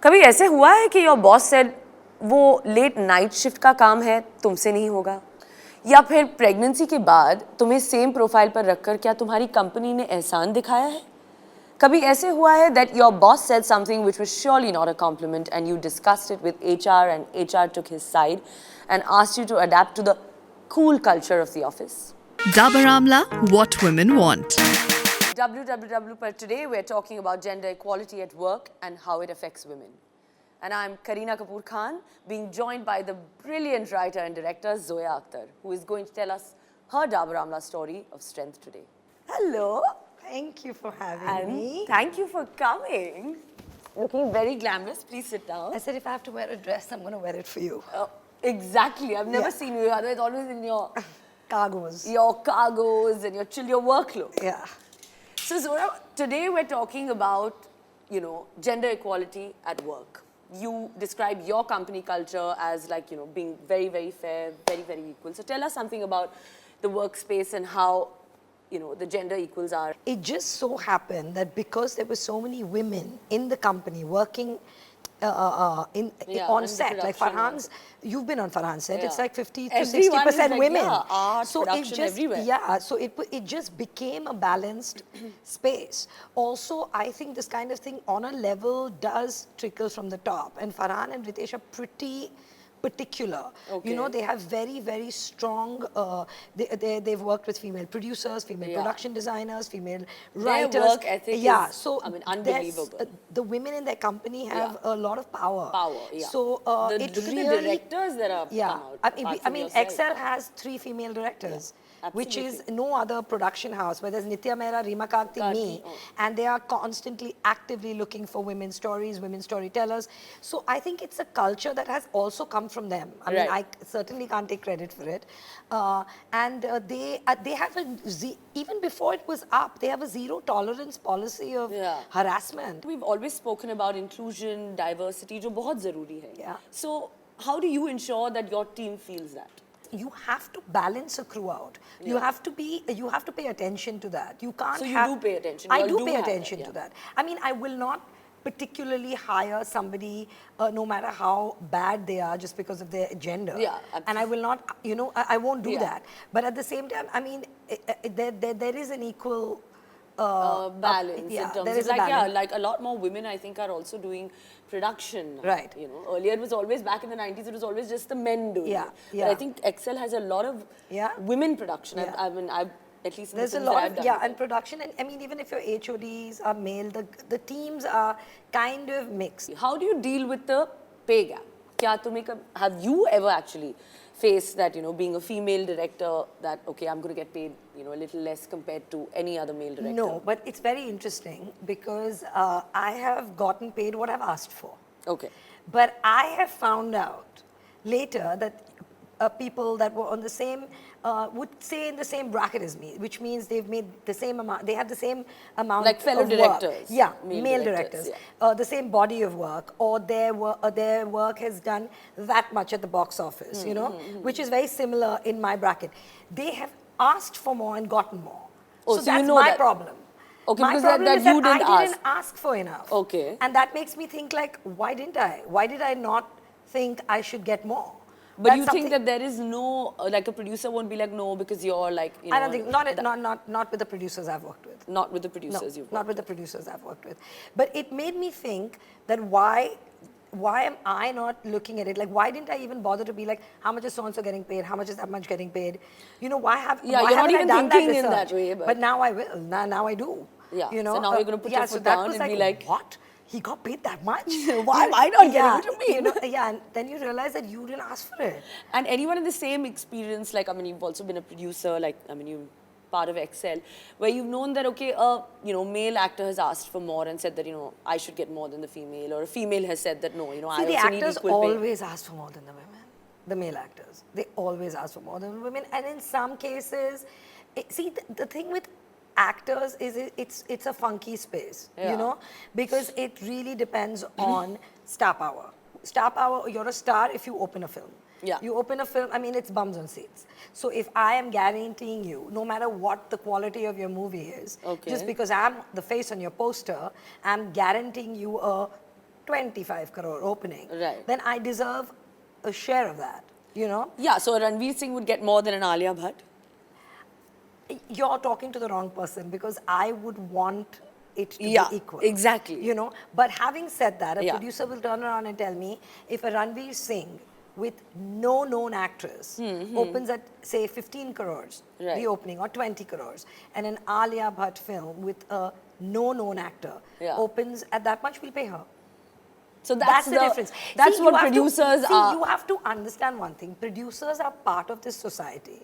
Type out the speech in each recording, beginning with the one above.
कभी ऐसे हुआ है कि योर बॉस सेड वो लेट नाइट शिफ्ट का काम है, तुमसे नहीं होगा? या फिर प्रेगनेंसी के बाद तुम्हें सेम प्रोफाइल पर रखकर क्या तुम्हारी कंपनी ने एहसान दिखाया है? कभी ऐसे हुआ है that your boss said something which was surely not a compliment and you discussed it with HR and HR took his side and asked you to adapt to the cool culture of the office? Dabur Amla, what women want. WWW, but today we're talking about gender equality at work and how it affects women. And I'm Kareena Kapoor Khan, being joined by the brilliant writer and director Zoya Akhtar, who is going to tell us her Dabur Amla story of strength today. Hello. Thank you for having me. Thank you for coming. Looking very glamorous. Please sit down. I said if I have to wear a dress, I'm going to wear it for you. Exactly. I've never seen you otherwise. Always in your Cargos. cargos and your work look. Yeah. So Zora, today we're talking about, gender equality at work. You describe your company culture as like, being very, very fair, very, very equal. So tell us something about the workspace and how, the gender equals are. It just so happened that because there were so many women in the company working on set, like Farhan's, you've been on Farhan's set, it's like 50 to 60% like, women. art, so production it just, everywhere. yeah, so it just became a balanced space. Also, I think this kind of thing on a level does trickle from the top, and Farhan and Ritesh are pretty particular. Okay. They have very, very strong, they've worked with female producers, female production designers, female writers. Their work ethic is, unbelievable. The women in their company have a lot of power. So look at the directors that are come out. I mean Excel has 3 female directors. Which is no other production house where there's Nitya Mehra, Reema Kagti, me, and they are constantly actively looking for women's stories, women storytellers. So I think it's a culture that has also come from them. I mean, I certainly can't take credit for it. And they have even before it was up, they have a zero tolerance policy of harassment. We've always spoken about inclusion, diversity, जो बहुत ज़रूरी है. Yeah. So how do you ensure that your team feels that? You have to balance a crew out. You have to pay attention to that. You can't. So you do pay attention. I do pay attention to that. I mean, I will not particularly hire somebody, no matter how bad they are, just because of their gender. Yeah, and I will not. I won't do that. But at the same time, I mean, there is an equal. Balance in terms there is of balance. like a lot more women I think are also doing production. Right. Earlier it was always, back in the 90s, it was always just the men doing it. But I think Excel has a lot of women production. I mean, I've at least there's a lot of and production, and I mean even if your HODs are male, the teams are kind of mixed. How do you deal with the pay gap? Have you ever actually faced that, being a female director, that, okay, I'm going to get paid, a little less compared to any other male director? No, but it's very interesting because I have gotten paid what I've asked for. Okay. But I have found out later that people that were on the same, would say in the same bracket as me, which means they've made the same amount, they have the same amount like fellow of directors. Work. Yeah, male directors. The same body of work, or their work has done that much at the box office, which is very similar in my bracket. They have asked for more and gotten more. So that's my problem. Okay, my because problem is that you that didn't I didn't ask for enough. Okay. And that makes me think like, why didn't I? Why did I not think I should get more? But you think that there is no, like a producer won't be like, no, because you're like, I don't think, not with the producers I've worked with. Not with the producers you've worked with. Not with the producers I've worked with. But it made me think that why am I not looking at it? Like, why didn't I even bother to be like, how much is so-and-so getting paid? How much is that much getting paid? Why have you're why not haven't even I done thinking that in that way. But now I will. Now I do. Yeah. So now you're going to put your foot down and be like, what? He got paid that much? Why not get it to me? And then you realize that you didn't ask for it. And anyone in the same experience, like, I mean, you've also been a producer, like, I mean, you're part of Excel, where you've known that, okay, male actor has asked for more and said that, I should get more than the female, or a female has said that, no, I also need equal pay. The actors always ask for more than the women, the male actors. They always ask for more than the women. And in some cases, the thing with actors is it's a funky space, because it really depends on star power. Star power, you're a star if you open a film. Yeah. You open a film, I mean, it's bums on seats. So if I am guaranteeing you, no matter what the quality of your movie is, just because I'm the face on your poster, I'm guaranteeing you a 25 crore opening, Right. then I deserve a share of that, you know? Yeah, so Ranveer Singh would get more than an Alia Bhatt. You're talking to the wrong person, because I would want it to Yeah, be equal. exactly. You know, but having said that, a Yeah. producer will turn around and tell me, if a Ranveer Singh with no known actress opens at, say, 15 crores, Right. the opening, or 20 crores, and an Alia Bhatt film with a no known actor Yeah. opens at that much, we'll pay her. So That's the difference. That's See, what you have to- producers see, are. you have to understand one thing. Producers are part of this society.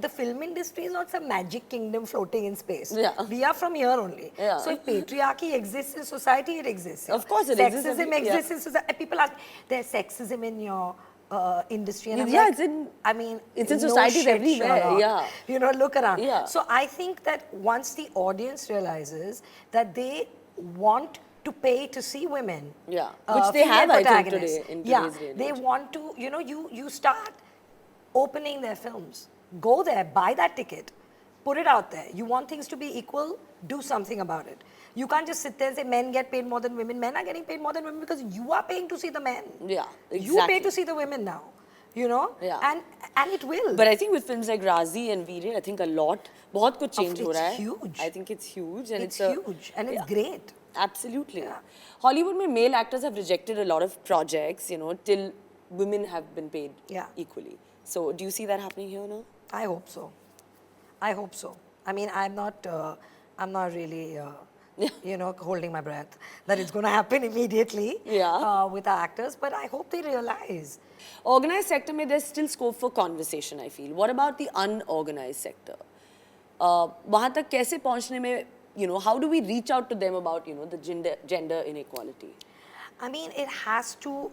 The film industry is not some magic kingdom floating in space. Yeah. We are from here only. Yeah. So if patriarchy exists in society, it exists. Of course it exists Sexism every- exists yeah. in society. People ask, there's sexism in your industry. And I'm Yeah, like, it's in- I mean, it's in no societies shit, everywhere, Sherlock. yeah. You know, look around. Yeah. So I think that once the audience realizes that they want to pay to see women, Yeah. Which they female have, I think, protagonists. today, in yeah, today's day and they age. want to, you know, you start opening their films. Go there, buy that ticket, put it out there. You want things to be equal, do something about it. You can't just sit there and say men get paid more than women. Men are getting paid more than women because you are paying to see the men. Yeah, You pay exactly. to see the women now, you know? Yeah. And it will. But I think with films like Razi and Veer, I think a lot, बहुत कुछ change हो It's रहा है. huge. I think it's huge and it's a- huge and it's yeah. great. Absolutely. Yeah. Hollywood में male actors have rejected a lot of projects, you know, till women have been paid Yeah. equally. So do you see that happening here now? I hope so. I hope so. I mean, I'm not really, you know, holding my breath that it's going to happen immediately Yeah. with our actors, but I hope they realize. Organized sector में there's still scope for conversation, I feel. What about the unorganized sector? वहाँ तक कैसे पहुँचने में, you know, how do we reach out to them about, you know, the gender inequality? I mean, it has to.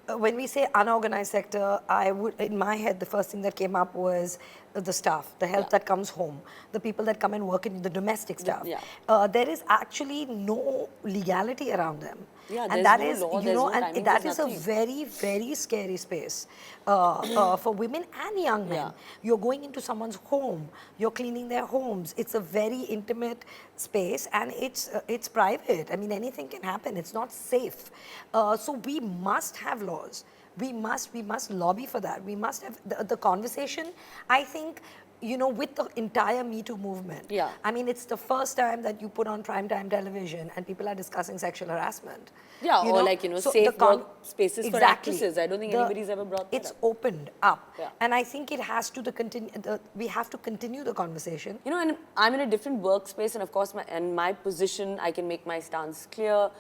When we say unorganized sector, I would, in my head, the first thing that came up was the staff, the help Yeah. that comes home, the people that come and work in the domestic staff. Yeah. There is actually no legality around them. Yeah, and there's that no is, law, you there's know, no and timing, that there's is a nothing. very, very scary space for women and young men. Yeah. You're going into someone's home, you're cleaning their homes. It's a very intimate space and it's private. I mean, anything can happen. It's not safe. So we must have laws. We must lobby for that. We must have the conversation. I think, you know, with the entire Me Too movement. Yeah. I mean, it's the first time that you put on primetime television and people are discussing sexual harassment. Yeah, or like, you know, safe work spaces for actresses. I don't think anybody's ever brought that It's up. opened up. Yeah. And I think it has to we have to continue the conversation. You know, and I'm in a different workspace, and of course, my position, I can make my stance clear,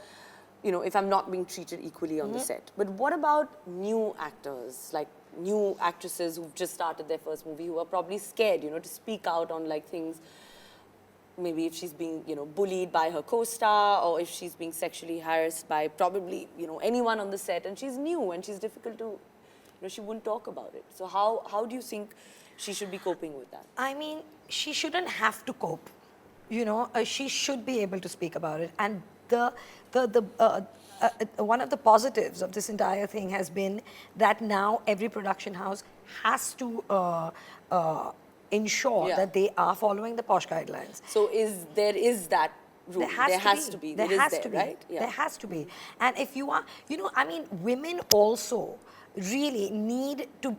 you know, if I'm not being treated equally on the set. But what about new actors, like new actresses who've just started their first movie, who are probably scared, you know, to speak out on like things, maybe if she's being, you know, bullied by her co-star, or if she's being sexually harassed by probably, you know, anyone on the set, and she's new and she's difficult to, you know, she wouldn't talk about it. So how do you think she should be coping with that? I mean, she shouldn't have to cope. You know, she should be able to speak about it. And one of the positives of this entire thing has been that now every production house has to ensure Yeah. that they are following the posh guidelines. So there is that rule. There has to be. There There is has there, to be. right? Yeah. There has to be. And if you are, you know, I mean, women also really need to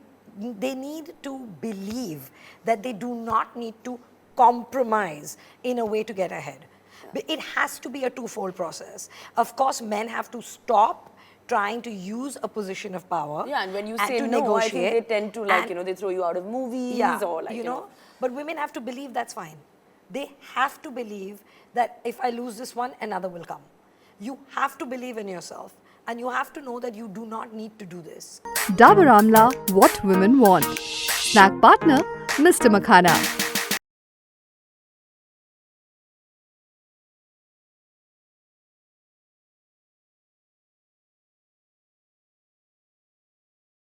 believe that they do not need to compromise in a way to get ahead. But it has to be a twofold process. Of course, men have to stop trying to use a position of power. Yeah, and when you say to no, I negotiate. think they tend to, like, And- you know, they throw you out of movies or like, you know. But women have to believe that's fine. They have to believe that if I lose this one, another will come. You have to believe in yourself. And you have to know that you do not need to do this. Dabur Amla, what women want. Snack partner, Mr. Makhana.